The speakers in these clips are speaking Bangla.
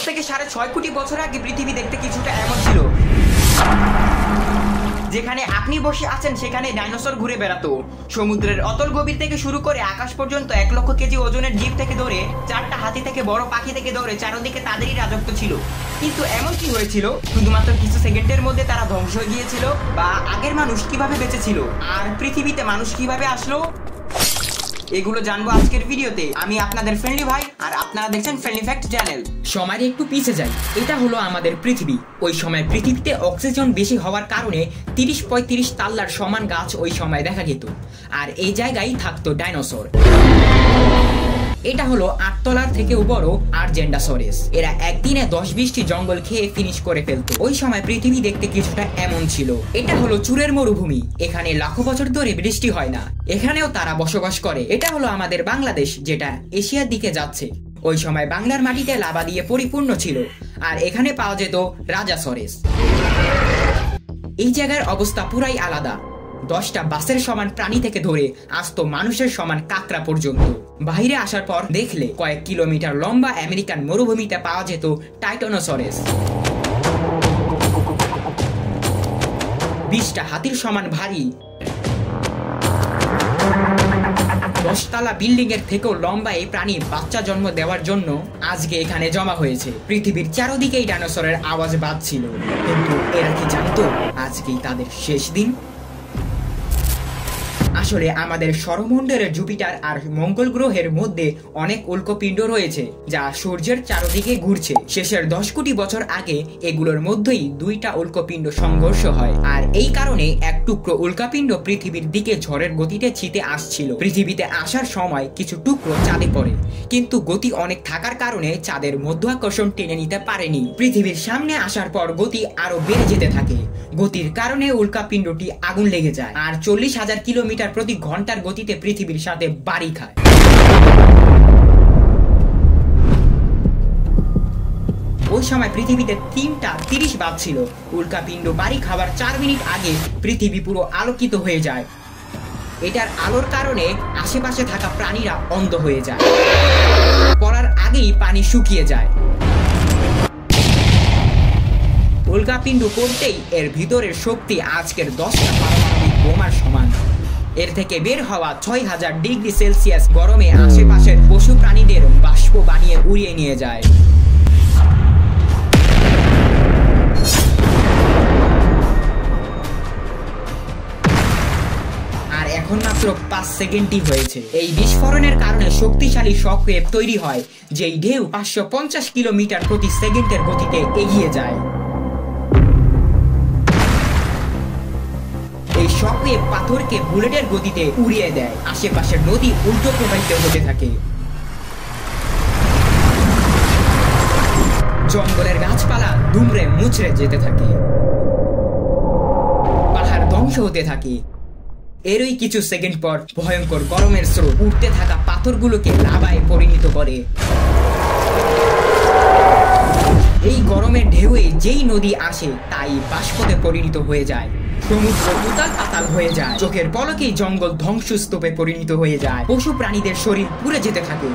থেকে 6.5 কোটি বছর আগে পৃথিবী দেখতে কিছুটা এমন ছিল। যেখানে আপনি বসে আছেন সেখানে ডাইনোসর ঘুরে বেড়াতো। সমুদ্রের অতল গভীর থেকে শুরু করে আকাশ পর্যন্ত 1 লক্ষ কেজি ওজনের জীব থেকে ধরে 4টা হাতি থেকে বড় পাখি থেকে ধরে চারদিকে তাদেরই রাজত্ব ছিল। কিন্তু এমন কি হয়েছিল শুধুমাত্র কিছু সেকেন্ডের মধ্যে তারা ধ্বংস হয়ে গিয়েছিল? বা আগের মানুষ কিভাবে বেঁচে ছিল আর পৃথিবীতে মানুষ কিভাবে আসলো, এগুলো জানবো আজকের ভিডিওতে। আমি আপনাদের ফ্রেন্ডলি ভাই আর আপনারা দেখছেন ফ্রেন্ডলি ফ্যাক্ট চ্যানেল। সময় একটু পিছিয়ে যাই। এটা হলো আমাদের পৃথিবী। ওই সময় পৃথিবীতে অক্সিজেন বেশি হওয়ার কারণে 30-35 তাল্লার সমান গাছ ওই সময় দেখা যেত, আর এই জায়গায় থাকতো ডাইনোসর। এটা হলো 8 তলার থেকেও বড় আর্জেন্টাসরেস। এরা একদিনে 10-20টি জঙ্গল খেয়ে ফিনিশ করে ফেলতো। ওই সময় পৃথিবী দেখতে কিছুটা এমন ছিল। এটা হলো চুরের মরুভূমি। এখানে লাখো বছর ধরে বৃষ্টি হয় না। এখানেও তারা বসবাস করে। এটা হলো আমাদের বাংলাদেশ, যেটা এশিয়ার দিকে যাচ্ছে। ওই সময় বাংলার মাটিতে লাভা দিয়ে পরিপূর্ণ ছিল, আর এখানে পাওয়া যেত রাজাসরেস। এই জায়গার অবস্থা পুরাই আলাদা। 10টা বাসের সমান প্রাণী থেকে ধরে আসতো মানুষের সমান কাকড়া পর্যন্ত। বাইরে আসার পর দেখলে কয়েক কিলোমিটার লম্বা আমেরিকান মরুভূমিতে পাওয়া যেত টাইটানোসরেস। 20টা হাতির সমান ভারী 10 তলা বিল্ডিং এর থেকেও লম্বা এই প্রাণী বাচ্চা জন্ম দেওয়ার জন্য আজকে এখানে জমা হয়েছে। পৃথিবীর চারদিকেই ডাইনোসরের আওয়াজ বাজছিল, কিন্তু এরা কি জানতো আজকেই তাদের শেষ দিন? আসলে আমাদের সৌরমণ্ডলের জুপিটার আর মঙ্গল গ্রহের মধ্যে অনেক উল্কাপিণ্ড রয়েছে যা সূর্যের চারদিকে ঘুরছে। শেষের 10 কোটি বছর আগে এগুলোর মধ্যেই 2টা উল্কাপিণ্ড সংঘর্ষ হয়, আর এই কারণে এক টুকরো উল্কাপিণ্ড পৃথিবীর দিকে ঝড়ের গতিতে ছিটে আসছিল। পৃথিবীতে আসার সময় কিছু টুকরো চাঁদে পড়ে, কিন্তু গতি অনেক থাকার কারণে চাঁদের মধ্যাকর্ষণ টেনে নিতে পারেনি। পৃথিবীর সামনে আসার পর গতি আরো বেড়ে যেতে থাকে। গতির কারণে উল্কাপিণ্ডটি আগুন লেগে যায় আর 40,000 কিলোমিটার প্রতি ঘন্টার গতিতে পৃথিবীর সাথে বাড়ি খায়। ওই সময় পৃথিবীতে 3টা 30 বাজছিল। উল্কাপিণ্ড বাড়ি খাবার 4 মিনিট আগে পৃথিবী পুরো আলোকিত হয়ে যায়। এটার আলোর কারণে আশেপাশে থাকা প্রাণীরা অন্ধ হয়ে যায়। পড়ার আগেই পানি শুকিয়ে যায়। উল্কাপিণ্ড পড়তেই এর ভিতরের শক্তি আজকের 10টা পারমাণবিক বোমার সমান। এর থেকে বের হওয়া 6000 ডিগ্রি সেলসিয়াস গরমে আশেপাশের পশু প্রাণীদের বাষ্প বানিয়ে উড়িয়ে নিয়ে যায়। আর এখন মাত্র 5 সেকেন্ডই হয়েছে। এই বিস্ফোরণের কারণে শক্তিশালী শকওয়েভ তৈরি হয়, যেই ঢেউ 550 কিলোমিটার প্রতি সেকেন্ডের গতিতে এগিয়ে যায়। এই শকওয়েভ পাথরকে বুলেটের গতিতে উড়িয়ে দেয়। আশেপাশের নদী উল্টো প্রবাহিত হতে থাকে। জঙ্গলের গাছপালা দুমড়ে মুচড়ে যেতে থাকে। পাহাড় ধ্বংস হতে থাকে। এরই কিছু সেকেন্ড পর ভয়ঙ্কর গরমের স্রোত উঠতে থাকা পাথরগুলোকে লাভায় পরিণত করে। এই গরমের ঢেউয়ে যেই নদী আসে তাই বাষ্পতে পরিণত হয়ে যায়। সমুদ্র উতাল পাতাল হয়ে যায়। চোখের পলকেই জঙ্গল ধ্বংসস্তূপে পরিণত হয়ে যায়। পশু প্রাণীদের শরীর পুড়ে যেতে থাকে।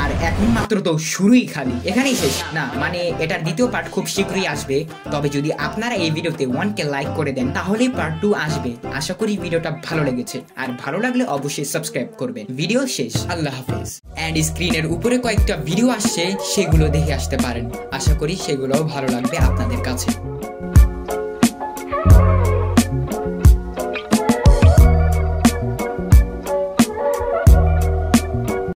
আর এখন মাত্র তো শুরুই খালি, এখানেই শেষ না। মানে এটার দ্বিতীয় পার্ট খুব শীঘ্রই আসবে। তবে যদি আপনারা এই ভিডিওতে 1K লাইক করে দেন তাহলেই পার্ট 2 আসবে। আশা করি ভিডিওটা ভালো লেগেছে, আর ভালো লাগলে অবশ্যই সাবস্ক্রাইব করবেন। ভিডিও শেষ, আল্লাহ হাফেজ। এন্ড স্ক্রিনের উপরে কয়েকটা ভিডিও আসছে, সেগুলো দেখে আসতে পারেন। আশা করি সেগুলোও ভালো লাগবে আপনাদের কাছে।